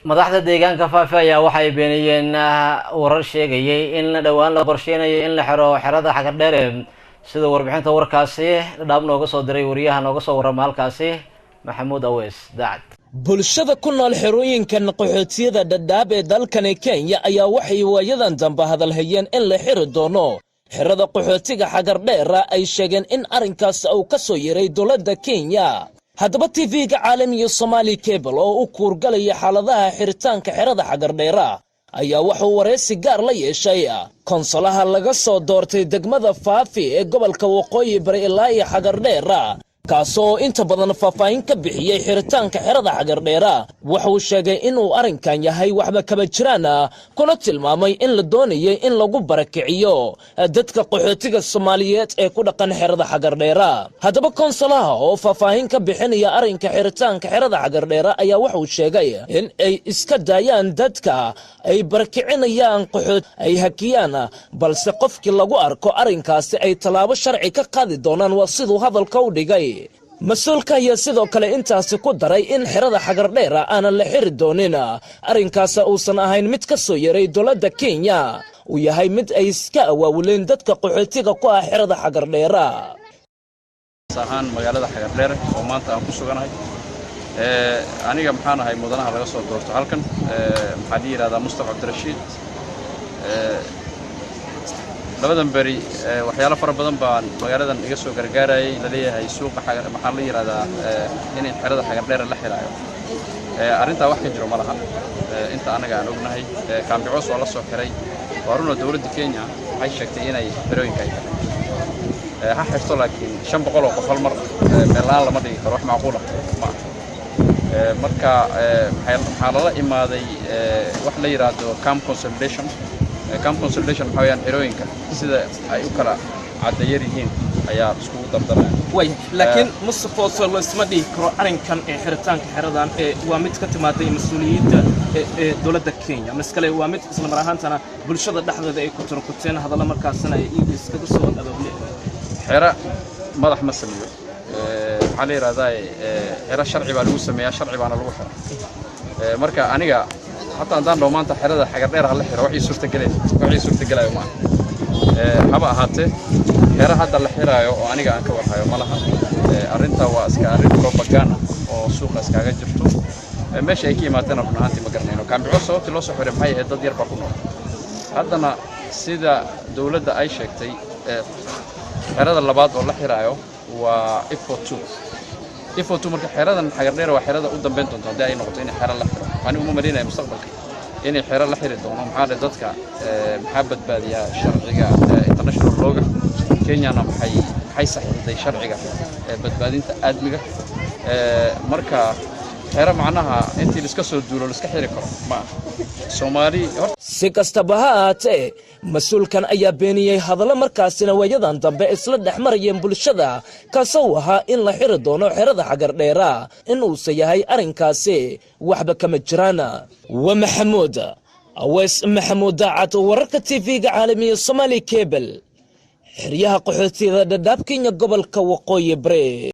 madaxda deegaanka Faafi ayaa waxay beeniyeen warar sheegayay in dhawaan la qorsheynayo in la xiro xerada Xagardheere sida warbixinta warkaasi dhaab nooga soo diray wariyaha nooga soo warama halkaasi Maxamuud Awees Daacad. bulshada ku nool xerooyinkan qaxootiyada Dadaab ee dalkan Kenya ayaa waxay waayadan dambe hadal hayeen in la xiro doono xerada qaxootiga Xagardheere ay sheegeen in arrinkaas uu ka soo yeeray dowladda Kenya. haddaba TV-ga caalamiga Somali Cable oo u kuurgalaya xaaladaha xiritaanka xerada Xagardheere ayaa wuxuu wareysi gaar la yeeshay konsolaha laga soo doortay degmada Faafi ee gobolka Waqooyi Bari ilaa Xagardheere kaasoo inta badan faahfaahin ka bixiyay xiritaanka xerada Xagardheere wuxuu sheegay inuu arrinkan yahay waxba kaba jiraan kuna tilmaamay in la doonayo in lagu barakiciyo dadka qaxootiga Soomaaliyeed ee ku dhaqan xerada Xagardheere. haddaba konsolaha oo faahfaahin ka bixinaya arrinka xiritaanka xerada Xagardheere ayaa wuxuu sheegay in ay iska daayaan dadka ay barakicinayaan qaxoot ay hakiyaan balse qofkii lagu arko arrinkaasi ay talaabo sharci ka qaadi doonaan waa sidoo hadalka u dhigay. مسؤولka ayaa sidoo kale intaas ku daray in xerada Xagardheere aan la xiri doonin arrinkaas uusan ahayn mid ka soo yaray dowladda Kenya uu yahay mid ay iska awaawuleen dadka qaxootiga ku ah xerada Xagardheere. sahan magaalada Xagardheere oo maanta aan ku suganahay aniga maxaan ahay mudanaha laga soo doorto halkan maxaa yiraahdaa Mustafa Abdirashiid labadan bari waxyaalo fara badan baan magaaladan iga soo gargaarayay la leeyahay suuqa maxaa la yiraahdaa in xerada Xagardheere la xiraayo arinta wax ka jiro ma laha inta anaga aan ognahay kaambicoos waa la soo xiray waruna dawladda Kenya waxay sheegtay inay xerooyinka ay tahay ha xirto laakiin 500 oo qof hal mar meelaan lama dhigi karo wax macquul ah ma marka maxaa la imaaday wax la yiraahdo camp consolidation حويان حيروينك سيدا أي أكلا عديريين أيام سكول دبدران. وين لكن مصطفى صلى الله عليه وسلم كرو أرين كان حرتان كحردان وامد كتمادي مسؤولية دولة كينيا مسكلة وامد إسلام راهان تنا بالشدة لحظة ذي كتر كتين هذا لما كاسنا يجلس كدرسوا الأدبية. حرا مضح مسؤولية علي رضاي حرا شرعي بالوسم يا شرعي بانا الوحرة مركا أنيجا حتى عندنا لو ما أنت حرادة Xagardheere على حرة وحي صورة جلاه يوم هبا هاته حرة هذا الحرة وأنا جا أنك وحيا مالها أرنتا وأسكاري بروباغانا وسوق أسكاري جبتو ماشي أكيد ما تنافنا هانتي مقرنينه كان بعوصة تلوث حرة بهاي هذا دير بكونه هذانا سيدا دولة أي شيء تي حرة اللباد ولا حرة وإفوتو إفوتو مركب حرة Xagardheere وحرة قدام بنتون تودي أي نقطتين حرة لحرة أنا مدينة مستقبلك إني حرة لحرة دونه محل ضدك محبة بادية شرعية international لوجا كينيا أنا حي صحيح زي شرعية بدبادين تقدمك مركا حرة معناها أنت لسكسر الدولة لسكحيرك ما Somali si kastaba ha ahaatee mas'uulkan ayaa beeniyay hadallo markaasina waayadan dambe isla dhexmarayeen bulshada kaasoo ahaa in la xiri doono xerada Xagardheere in uu yahay arrinkaasi waxba kama jiraan. wa Maxamuud Awees Maxamuud Daacad wararka TV-ga caalamiga Somali Cable xeryaha qaxootiga Dadaab Kenya gobolka Waqooyi Bari.